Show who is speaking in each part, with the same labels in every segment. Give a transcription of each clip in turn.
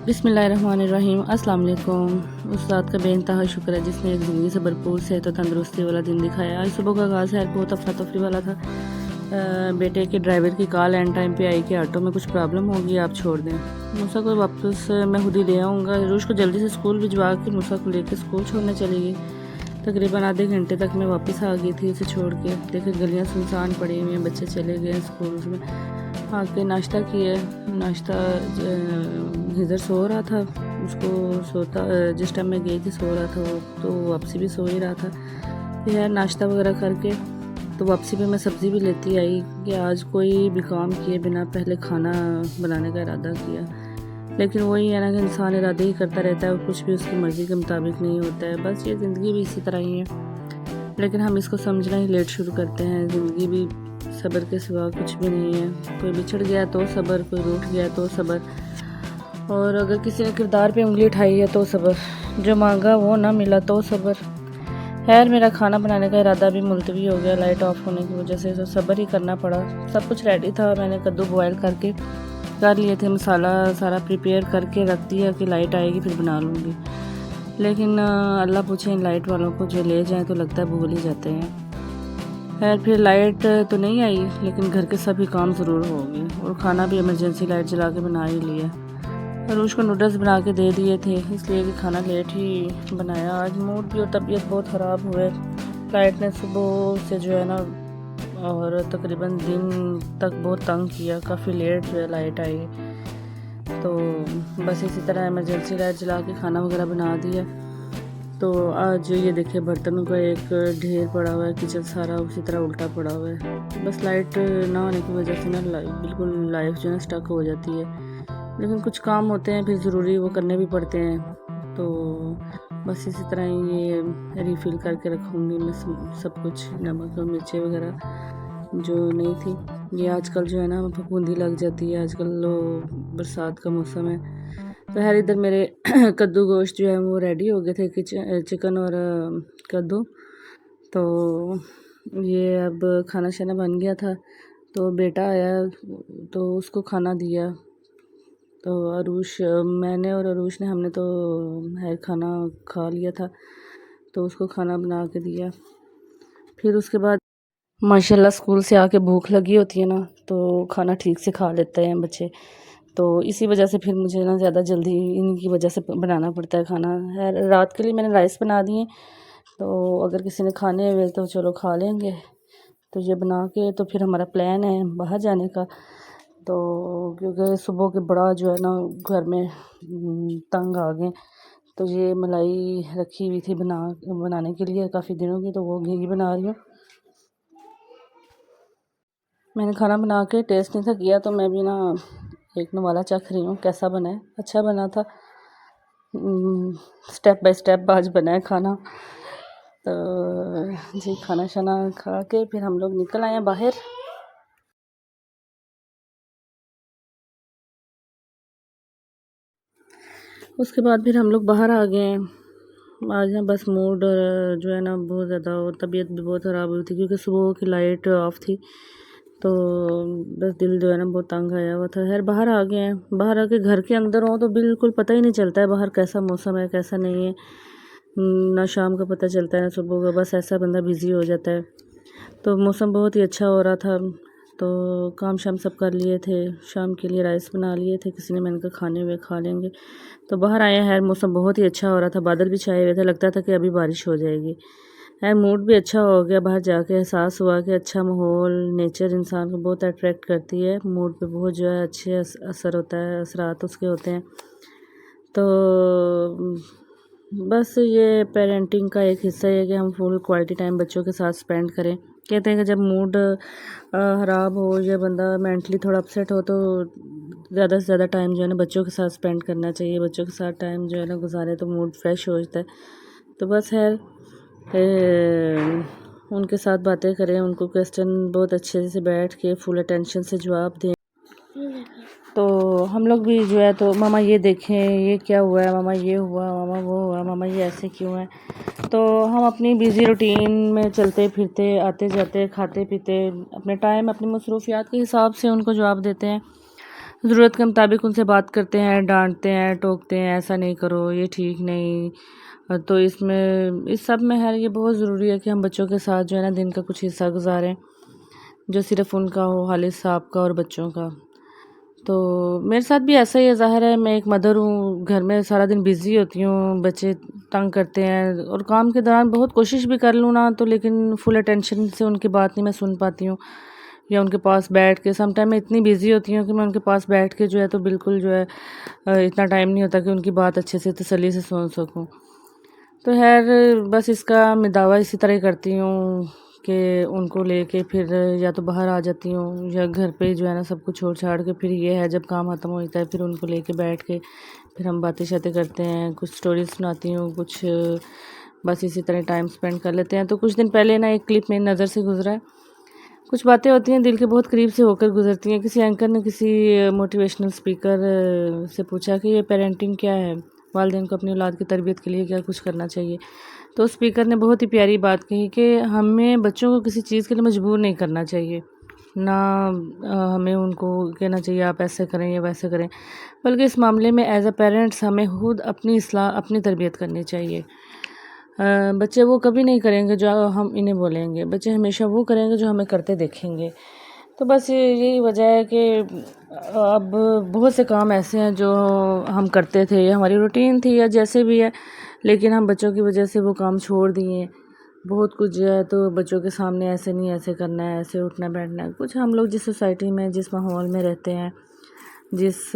Speaker 1: بسم اللہ الرحمن الرحیم۔ السلام علیکم۔ اس ذات کا بے انتہا شکر ہے جس نے ایک زندگی سے بھرپور صحت و تندرستی والا دن دکھایا۔ آج صبح کا آغاز ہے بہت افراتفری والا تھا۔ بیٹے کے ڈرائیور کی کال اینڈ ٹائم پہ آئی کہ آٹو میں کچھ پرابلم ہوگی، آپ چھوڑ دیں، موسیٰ کو واپس میں خود ہی لے آؤں گا۔ روش کو جلدی سے اسکول بھجوا کے موسیٰ کو لے کے اسکول چھوڑنے چلی گئی۔ تقریباً آدھے گھنٹے تک میں واپس آ گئی تھی اسے چھوڑ کے۔ دیکھے گلیاں سنسان پڑی ہوئی ہیں، بچے چلے گئے اسکول میں۔ آ کے ناشتہ کیے، ناشتہ ہدر سو رہا تھا، اس کو سوتا جس ٹائم میں گئی تھی سو رہا تھا وہ، تو واپسی بھی سو ہی رہا تھا۔ پھر ناشتہ وغیرہ کر کے تو واپسی پہ میں سبزی بھی لیتی آئی کہ آج کوئی بھی کام کیے بنا پہلے کھانا بنانے کا ارادہ کیا۔ لیکن وہی ہے نا کہ انسان ارادے ہی کرتا رہتا ہے اور کچھ بھی اس کی مرضی کے مطابق نہیں ہوتا ہے۔ بس یہ زندگی بھی اسی طرح ہی ہے، لیکن ہم اس کو سمجھنا ہی لیٹ شروع کرتے ہیں۔ زندگی بھی صبر کے سوا کچھ بھی نہیں ہے۔ کوئی بچھڑ گیا تو صبر، کوئی روٹھ گیا تو صبر، اور اگر کسی نے کردار پہ انگلی اٹھائی ہے تو صبر، جو مانگا وہ نہ ملا تو صبر۔ خیر میرا کھانا بنانے کا ارادہ بھی ملتوی ہو گیا لائٹ آف ہونے کی وجہ سے، تو صبر ہی کرنا پڑا۔ سب کچھ ریڈی تھا، میں نے کدو بوائل کر لیے تھے، مسالہ سارا پریپیئر کر کے رکھ دیا کہ لائٹ آئے گی پھر بنا لوں گی۔ لیکن اللہ پوچھے ان لائٹ والوں کو، جو لے جائیں تو لگتا ہے بھول ہی جاتے ہیں۔ خیر پھر لائٹ تو نہیں آئی، لیکن گھر کے سبھی کام ضرور ہو گئے، اور کھانا بھی ایمرجنسی لائٹ جلا کے بنا ہی لیا۔ روش کو نوڈلز بنا کے دے دیے تھے، اس لیے کہ کھانا لیٹ ہی بنایا۔ آج موڈ بھی اور طبیعت بہت خراب ہوئے، لائٹ نے صبح سے جو ہے نا اور تقریباً دن تک بہت تنگ کیا، کافی لیٹ جو ہے لائٹ آئی، تو بس اسی طرح ایمرجنسی لائٹ جلا کے کھانا وغیرہ بنا دیا۔ تو آج یہ دیکھے برتنوں کا ایک ڈھیر پڑا ہوا ہے، کچن سارا اسی طرح الٹا پڑا ہوا ہے۔ بس لائٹ نہ ہونے کی وجہ سے نا بالکل لائف جو ہے اسٹک ہو جاتی ہے، لیکن کچھ کام ہوتے ہیں پھر ضروری وہ کرنے بھی پڑتے ہیں۔ تو بس اسی طرح یہ ریفل کر کے رکھوں گی میں سب کچھ، نمک اور مرچیں وغیرہ جو نہیں تھی۔ یہ آج کل جو ہے نا پھپھوندی لگ جاتی ہے، آج کل برسات کا موسم ہے۔ تو خیر ادھر میرے کدو گوشت جو ہے وہ ریڈی ہو گئے تھے، چکن اور کدو، تو یہ اب کھانا شانا بن گیا تھا۔ تو بیٹا آیا تو اس کو کھانا دیا، تو میں نے اور عروش نے ہم نے تو کھانا کھا لیا تھا، تو اس کو کھانا بنا کے دیا۔ پھر اس کے بعد ماشاءاللہ اسکول سے آ کے بھوک لگی ہوتی ہے نا، تو کھانا ٹھیک سے کھا لیتے ہیں بچے، تو اسی وجہ سے پھر مجھے نا زیادہ جلدی ان کی وجہ سے بنانا پڑتا ہے کھانا۔ رات کے لیے میں نے رائس بنا دیے، تو اگر کسی نے کھانے ہوئے تو چلو کھا لیں گے۔ تو یہ بنا کے تو پھر ہمارا پلان ہے باہر جانے کا، تو کیونکہ صبح کے بڑا جو ہے نا گھر میں تنگ آ گئے، تو یہ ملائی رکھی ہوئی تھی بنانے کے لیے کافی دنوں کی، تو وہ گھی بنا رہی ہوں۔ میں نے کھانا بنا کے ٹیسٹ نہیں تھا کیا، تو میں بھی نا ایک نوالا چکھ رہی ہوں کیسا بنا ہے۔ اچھا بنا تھا، سٹیپ بائی سٹیپ آج بنا ہے کھانا۔ تو جی کھانا شانا کھا کے پھر ہم لوگ نکل آئے ہیں باہر۔ اس کے بعد پھر ہم لوگ باہر آ گئے ہیں۔ آج نا بس موڈ جو ہے نا بہت زیادہ، اور طبیعت بھی بہت خراب ہوئی تھی کیونکہ صبح کی لائٹ آف تھی، تو بس دل جو ہے نا بہت تنگ آیا ہوا تھا۔ خیر باہر آ گئے ہیں، باہر آ کے گھر کے اندر ہوں تو بالکل پتہ ہی نہیں چلتا ہے باہر کیسا موسم ہے کیسا نہیں ہے، نہ شام کا پتہ چلتا ہے نہ صبح کا، بس ایسا بندہ بیزی ہو جاتا ہے۔ تو موسم بہت ہی اچھا ہو رہا تھا، تو کام شام سب کر لیے تھے، شام کے لیے رائس بنا لیے تھے، کسی نے میں نے کہا کھانے ہوئے کھا لیں گے، تو باہر آئے ہیں۔ موسم بہت ہی اچھا ہو رہا تھا، بادل بھی چھائے ہوئے تھے، لگتا تھا کہ ابھی بارش ہو جائے گی۔ موڈ بھی اچھا ہو گیا، باہر جا کے احساس ہوا کہ اچھا ماحول، نیچر انسان کو بہت اٹریکٹ کرتی ہے، موڈ پہ بہت جو ہے اچھے اثر ہوتا ہے، اثرات اس کے ہوتے ہیں۔ تو بس یہ پیرنٹنگ کا ایک حصہ ہے کہ ہم فل کوالٹی ٹائم بچوں کے ساتھ سپینڈ کریں۔ کہتے ہیں کہ جب موڈ خراب ہو یا بندہ مینٹلی تھوڑا اپسیٹ ہو تو زیادہ سے زیادہ ٹائم جو ہے نا بچوں کے ساتھ سپینڈ کرنا چاہیے، بچوں کے ساتھ ٹائم جو ہے نا گزارے تو موڈ فریش ہو جاتا ہے۔ تو بس ان کے ساتھ باتیں کریں، ان کو کویسچن بہت اچھے سے بیٹھ کے فل اٹینشن سے جواب دیں۔ تو ہم لوگ بھی جو ہے تو ماما یہ دیکھیں یہ کیا ہوا ہے، ماما یہ ہوا، ماما وہ ہوا، ماما یہ ایسے کیوں ہے۔ تو ہم اپنی بیزی روٹین میں چلتے پھرتے آتے جاتے کھاتے پیتے اپنے ٹائم اپنی مصروفیات کے حساب سے ان کو جواب دیتے ہیں۔ ضرورت کے مطابق ان سے بات کرتے ہیں، ڈانٹتے ہیں، ٹوکتے ہیں، ایسا نہیں کرو، یہ ٹھیک نہیں۔ تو اس سب میں ہے یہ بہت ضروری ہے کہ ہم بچوں کے ساتھ جو ہے نا دن کا کچھ حصہ گزاریں جو صرف ان کا ہو، خالص صاحب کا اور بچوں کا۔ تو میرے ساتھ بھی ایسا ہی ہے، ظاہر ہے میں ایک مدر ہوں، گھر میں سارا دن بزی ہوتی ہوں، بچے تنگ کرتے ہیں اور کام کے دوران بہت کوشش بھی کر لوں نا تو لیکن فل اٹینشن سے ان کی بات نہیں میں سن پاتی ہوں، یا ان کے پاس بیٹھ کے سم ٹائم میں اتنی بزی ہوتی ہوں کہ میں ان کے پاس بیٹھ کے جو ہے تو بالکل جو ہے اتنا ٹائم نہیں ہوتا کہ ان کی بات اچھے سے تسلی سے سن سکوں۔ تو خیر بس اس کا میں دعویٰ اسی طرح ہی کرتی ہوں کہ ان کو لے کے پھر یا تو باہر آ جاتی ہوں یا گھر پہ جو ہے نا سب کچھ چھوڑ چھاڑ کے پھر یہ ہے جب کام ختم ہوتا ہے پھر ان کو لے کے بیٹھ کے پھر ہم باتیں شاتیں کرتے ہیں، کچھ سٹوریز سناتی ہوں، کچھ بس اسی طرح ٹائم سپینڈ کر لیتے ہیں۔ تو کچھ دن پہلے نا ایک کلپ میری نظر سے گزرا ہے، کچھ باتیں ہوتی ہیں دل کے بہت قریب سے ہو کر گزرتی ہیں۔ کسی اینکر نے کسی موٹیویشنل اسپیکر سے پوچھا کہ یہ پیرنٹنگ کیا ہے، والدین کو اپنی اولاد کی تربیت کے لیے کیا کچھ کرنا چاہیے۔ تو اسپیکر نے بہت ہی پیاری بات کہی کہ ہمیں بچوں کو کسی چیز کے لیے مجبور نہیں کرنا چاہیے، نہ ہمیں ان کو کہنا چاہیے آپ ایسے کریں یا ویسے کریں، بلکہ اس معاملے میں ایز اے پیرنٹس ہمیں خود اپنی اصلاح، اپنی تربیت کرنی چاہیے۔ بچے وہ کبھی نہیں کریں گے جو ہم انہیں بولیں گے، بچے ہمیشہ وہ کریں گے جو ہمیں کرتے دیکھیں گے۔ تو بس یہی وجہ ہے کہ اب بہت سے کام ایسے ہیں جو ہم کرتے تھے یا ہماری روٹین تھی یا جیسے بھی ہے، لیکن ہم بچوں کی وجہ سے وہ کام چھوڑ دیے۔ بہت کچھ جو ہے تو بچوں کے سامنے ایسے نہیں ایسے کرنا ہے، ایسے اٹھنا بیٹھنا ہے، کچھ ہم لوگ جس سوسائٹی میں جس ماحول میں رہتے ہیں، جس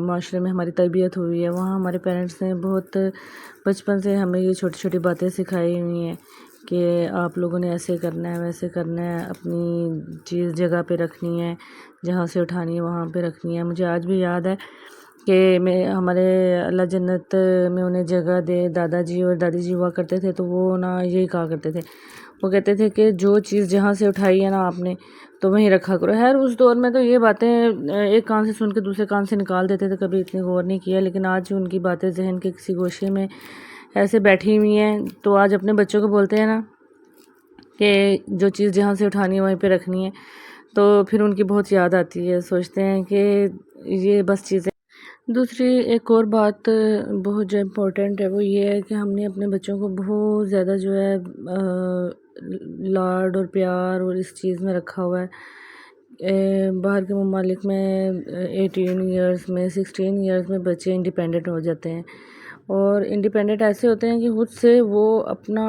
Speaker 1: معاشرے میں ہماری تربیت ہوئی ہے وہاں ہمارے پیرنٹس نے بہت بچپن سے ہمیں یہ چھوٹی چھوٹی باتیں سکھائی ہوئی ہیں کہ آپ لوگوں نے ایسے کرنا ہے، ویسے کرنا ہے، اپنی چیز جگہ پہ رکھنی ہے، جہاں سے اٹھانی ہے وہاں پہ رکھنی ہے۔ مجھے آج بھی یاد ہے کہ ہمارے اللہ جنت میں انہیں جگہ دے دادا جی اور دادی جی ہوا کرتے تھے تو وہ نا یہی کہا کرتے تھے، وہ کہتے تھے کہ جو چیز جہاں سے اٹھائی ہے نا آپ نے تو وہیں رکھا کرو۔ خیر اس دور میں تو یہ باتیں ایک کان سے سن کے دوسرے کان سے نکال دیتے تھے، کبھی اتنی غور نہیں کیا، لیکن آج ان کی باتیں ذہن کے کسی گوشے میں ایسے بیٹھی ہوئی ہیں تو آج اپنے بچوں کو بولتے ہیں نا کہ جو چیز جہاں سے اٹھانی ہے وہیں پہ رکھنی ہے تو پھر ان کی بہت یاد آتی ہے، سوچتے ہیں کہ یہ بس چیزیں۔ دوسری ایک اور بات بہت جو امپورٹنٹ ہے وہ یہ ہے کہ ہم نے اپنے بچوں کو بہت زیادہ جو ہے لاڈ اور پیار اور اس چیز میں رکھا ہوا ہے۔ باہر کے ممالک میں 18 ایئرز میں 16 ایئرز میں بچے انڈیپینڈنٹ ہو جاتے ہیں، اور انڈیپینڈنٹ ایسے ہوتے ہیں کہ خود سے وہ اپنا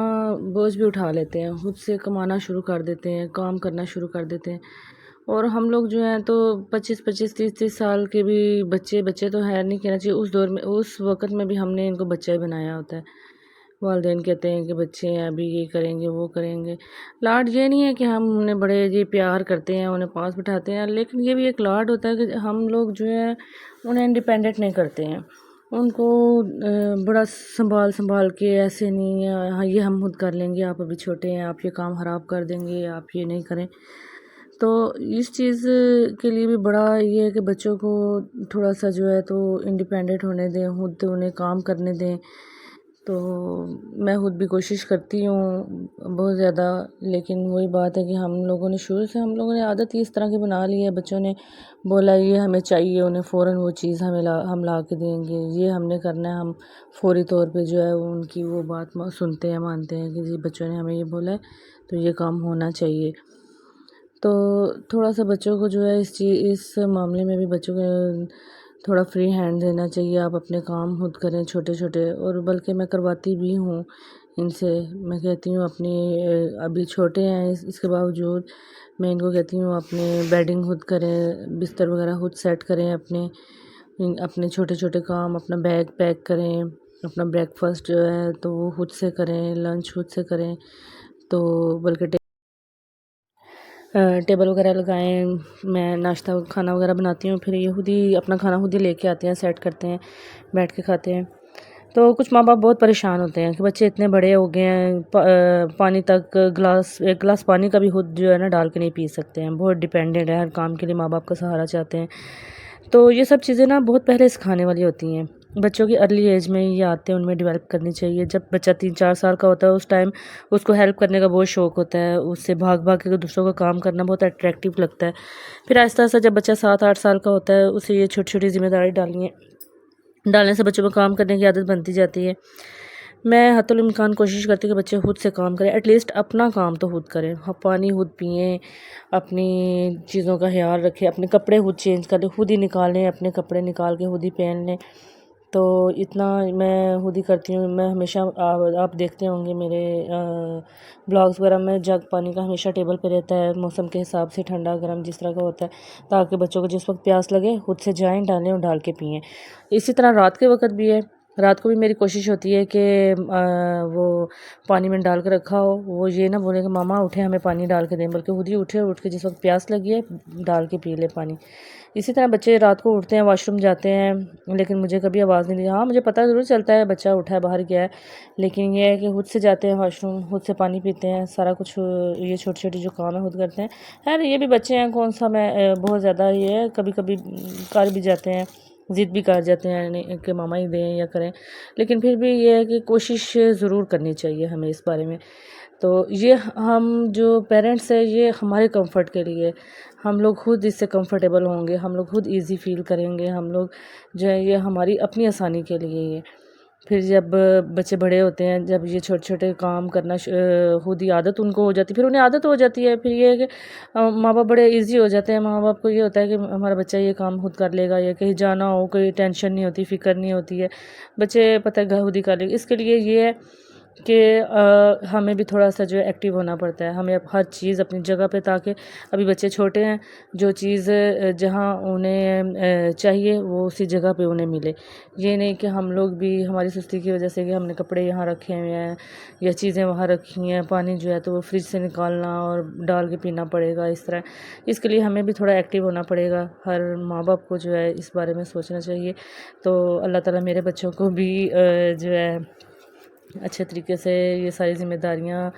Speaker 1: بوجھ بھی اٹھا لیتے ہیں، خود سے کمانا شروع کر دیتے ہیں، کام کرنا شروع کر دیتے ہیں۔ اور ہم لوگ جو ہیں تو 25 30 سال کے بھی بچے تو ہے نہیں کہنا چاہیے، اس دور میں اس وقت میں بھی ہم نے ان کو بچہ ہی بنایا ہوتا ہے۔ والدین کہتے ہیں کہ بچے ہیں ابھی یہ کریں گے وہ کریں گے۔ لاڈ یہ نہیں ہے کہ ہم انہیں بڑے جی پیار کرتے ہیں، انہیں پاس بٹھاتے ہیں، لیکن یہ بھی ایک لاڈ ہوتا ہے کہ ہم لوگ جو ہے انہیں انڈیپینڈنٹ نہیں کرتے ہیں، ان کو بڑا سنبھال کے ایسے نہیں ہاں یہ ہم خود کر لیں گے، آپ ابھی چھوٹے ہیں، آپ یہ کام خراب کر دیں گے، آپ یہ نہیں کریں۔ تو اس چیز کے لیے بھی بڑا یہ ہے کہ بچوں کو تھوڑا سا جو ہے تو انڈیپینڈنٹ ہونے دیں، خود انہیں کام کرنے دیں۔ تو میں خود بھی کوشش کرتی ہوں بہت زیادہ، لیکن وہی بات ہے کہ ہم لوگوں نے شروع سے ہم لوگوں نے عادت ہی اس طرح کی بنا لی ہے، بچوں نے بولا یہ ہمیں چاہیے، انہیں فوراً وہ چیز ہم لا کے دیں گے، یہ ہم نے کرنا ہے، ہم فوری طور پہ جو ہے ان کی وہ بات سنتے ہیں، مانتے ہیں کہ جی بچوں نے ہمیں یہ بولا ہے تو یہ کام ہونا چاہیے۔ تو تھوڑا سا بچوں کو جو ہے اس معاملے میں بھی بچوں کو تھوڑا فری ہینڈ دینا چاہیے، آپ اپنے کام خود کریں چھوٹے چھوٹے، اور بلکہ میں کرواتی بھی ہوں ان سے، میں کہتی ہوں اپنی ابھی چھوٹے ہیں اس کے باوجود میں ان کو کہتی ہوں اپنے بیڈنگ خود کریں، بستر وغیرہ خود سیٹ کریں، اپنے چھوٹے چھوٹے کام، اپنا بیگ پیک کریں، اپنا بریک فاسٹ جو ہے تو وہ خود سے کریں، لنچ خود سے کریں، تو بلکہ ٹیبل وغیرہ لگائیں، میں ناشتہ کھانا وغیرہ بناتی ہوں، پھر یہ خود ہی اپنا کھانا خود ہی لے کے آتے ہیں، سیٹ کرتے ہیں، بیٹھ کے کھاتے ہیں۔ تو کچھ ماں باپ بہت پریشان ہوتے ہیں کہ بچے اتنے بڑے ہو گئے ہیں، پانی تک ایک گلاس پانی کا بھی خود جو ہے نا ڈال کے نہیں پی سکتے ہیں، بہت ڈیپینڈنٹ ہے، ہر کام کے لیے ماں باپ کا سہارا چاہتے ہیں۔ تو یہ سب چیزیں نا بہت پہلے سکھانے والی ہوتی ہیں بچوں کی ارلی ایج میں یہ عادتیں ان میں ڈیولپ کرنی چاہیے. جب بچہ 3-4 سال کا ہوتا ہے اس ٹائم اس کو ہیلپ کرنے کا بہت شوق ہوتا ہے، اس سے بھاگ بھاگ کے دوسروں کا کام کرنا بہت اٹریکٹیو لگتا ہے. پھر آہستہ آہستہ جب بچہ 7-8 سال کا ہوتا ہے اسے یہ چھوٹی چھوٹی ذمہ داری ڈالنے سے بچوں کو کام کرنے کی عادت بنتی جاتی ہے. میں حتی الامکان کوشش کرتی ہوں کہ بچے خود سے کام کریں، ایٹ لیسٹ اپنا کام تو خود کریں. پانی خود پئیں، اپنی چیزوں کا خیال رکھیں، اپنے کپڑے خود چینج کر لیں، خود ہی نکالیں، اپنے کپڑے نکال کے خود ہی پہن لیں. تو اتنا میں خود ہی کرتی ہوں. میں ہمیشہ آپ دیکھتے ہوں گے میرے بلاگز وغیرہ میں جگ پانی کا ہمیشہ ٹیبل پہ رہتا ہے، موسم کے حساب سے ٹھنڈا گرم جس طرح کا ہوتا ہے، تاکہ بچوں کو جس وقت پیاس لگے خود سے جائیں ڈالیں اور ڈال کے پئیں. اسی طرح رات کے وقت بھی ہے، رات کو بھی میری کوشش ہوتی ہے کہ وہ پانی میں ڈال کے رکھا ہو، وہ یہ نہ بولے کہ ماما اٹھے ہمیں پانی ڈال کے دیں، بلکہ خود ہی اٹھے اور اٹھ کے جس وقت پیاس لگی ہے ڈال کے پی لے پانی. اسی طرح بچے رات کو اٹھتے ہیں، واش روم جاتے ہیں، لیکن مجھے کبھی آواز نہیں دی. ہاں مجھے پتہ ضرور چلتا ہے بچہ اٹھا ہے باہر گیا ہے، لیکن یہ ہے کہ خود سے جاتے ہیں واش روم، خود سے پانی پیتے ہیں، سارا کچھ یہ چھوٹی چھوٹی جو کام ہے خود کرتے ہیں. خیر یہ بھی بچے ہیں، کون سا میں بہت زیادہ یہ ہے، کبھی کبھی کر بھی جاتے ہیں، ضد بھی کر جاتے ہیں کہ ماما ہی دیں یا کریں، لیکن پھر بھی یہ ہے کہ کوشش ضرور کرنی چاہیے ہمیں اس بارے میں. تو یہ ہم جو پیرنٹس ہیں یہ ہمارے کمفرٹ کے لیے، ہم لوگ خود اس سے کمفرٹیبل ہوں گے، ہم لوگ خود ایزی فیل کریں گے، ہم لوگ جو ہے یہ ہماری اپنی آسانی کے لیے یہ. پھر جب بچے بڑے ہوتے ہیں، جب یہ چھوٹے چھوٹے کام کرنا خود ہی عادت ان کو ہو جاتی ہے، پھر انہیں عادت ہو جاتی ہے. پھر یہ ہے کہ ماں باپ بڑے ایزی ہو جاتے ہیں، ماں باپ کو یہ ہوتا ہے کہ ہمارا بچہ یہ کام خود کر لے گا، یا کہیں جانا ہو کوئی ٹینشن نہیں ہوتی، فکر نہیں ہوتی ہے، بچے پتہ ہے خود ہی کر لے گا. اس کے لیے یہ ہے کہ ہمیں بھی تھوڑا سا جو ہے ایکٹیو ہونا پڑتا ہے، ہمیں اب ہر چیز اپنی جگہ پہ، تاکہ ابھی بچے چھوٹے ہیں، جو چیز جہاں انہیں چاہیے وہ اسی جگہ پہ انہیں ملے. یہ نہیں کہ ہم لوگ بھی ہماری سستی کی وجہ سے کہ ہم نے کپڑے یہاں رکھے ہوئے ہیں یا چیزیں وہاں رکھی ہیں، پانی جو ہے تو وہ فریج سے نکالنا اور ڈال کے پینا پڑے گا اس طرح. اس کے لیے ہمیں بھی تھوڑا ایکٹیو ہونا پڑے گا. ہر ماں باپ کو جو ہے اس بارے میں سوچنا چاہیے. تو اللہ تعالیٰ میرے بچوں کو بھی جو ہے اچھے طریقے سے یہ ساری ذمہ داریاں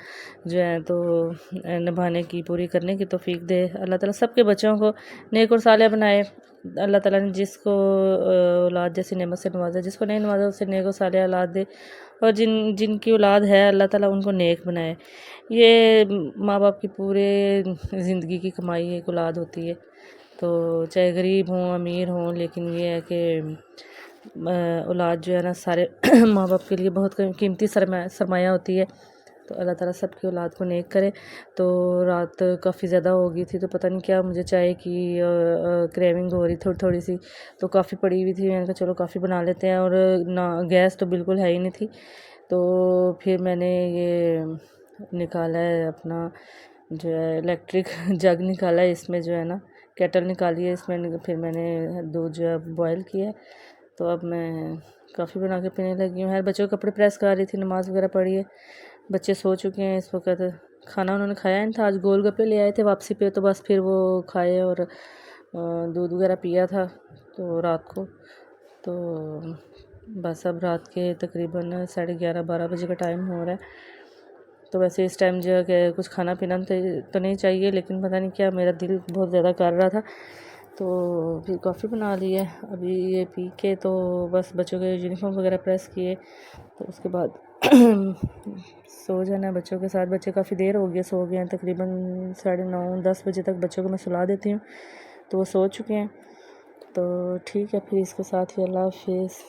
Speaker 1: جو ہیں تو نبھانے کی، پوری کرنے کی توفیق دے. اللہ تعالیٰ سب کے بچوں کو نیک اور صالح بنائے. اللہ تعالیٰ نے جس کو اولاد جیسی نعمت سے نوازا، جس کو نہیں نوازا اسے نیک و صالح اولاد دے، اور جن کی اولاد ہے اللہ تعالیٰ ان کو نیک بنائے. یہ ماں باپ کی پورے زندگی کی کمائی ایک اولاد ہوتی ہے. تو چاہے غریب ہوں امیر ہوں، لیکن یہ ہے کہ اولاد جو ہے نا سارے ماں باپ کے لیے بہت قیمتی سرمایہ ہوتی ہے. تو اللہ تعالیٰ سب کی اولاد کو نیک کرے. تو رات کافی زیادہ ہو گئی تھی، تو پتہ نہیں کیا مجھے چائے کی کریونگ ہو رہی تھوڑی سی، تو کافی پڑی ہوئی تھی. میں نے کہا چلو کافی بنا لیتے ہیں، اور نہ گیس تو بالکل ہے ہی نہیں تھی. تو پھر میں نے یہ نکالا ہے اپنا جو ہے الیکٹرک جگ نکالا ہے، اس میں جو ہے نا کیٹل نکالی ہے، اس میں پھر میں نے دودھ جو ہے بوائل کیا ہے. تو اب میں کافی بنا کے پینے لگی ہوں. بچوں کے کپڑے پریس کر رہی تھی، نماز وغیرہ پڑھی ہے. بچے سو چکے ہیں اس وقت. کھانا انہوں نے کھایا نہیں تھا، آج گول گپے لے آئے تھے واپسی پہ، تو بس پھر وہ کھائے اور دودھ وغیرہ پیا تھا تو رات کو. تو بس اب رات کے تقریباً 11:30-12 بجے کا ٹائم ہو رہا ہے. تو ویسے اس ٹائم جو ہے کہ کچھ کھانا پینا تو نہیں چاہیے، لیکن پتہ نہیں کیا میرا دل بہت زیادہ کر رہا تھا، تو پھر کافی بنا لی ہے. ابھی یہ پی کے تو بس بچوں کے یونیفارم وغیرہ پریس کیے، تو اس کے بعد سو جانا ہے بچوں کے ساتھ. بچے کافی دیر ہو گئے سو گئے ہیں، تقریباً 9:30-10 بجے تک بچوں کو میں سلا دیتی ہوں، تو وہ سو چکے ہیں. تو ٹھیک ہے، پھر اس کے ساتھ ہی اللہ حافظ.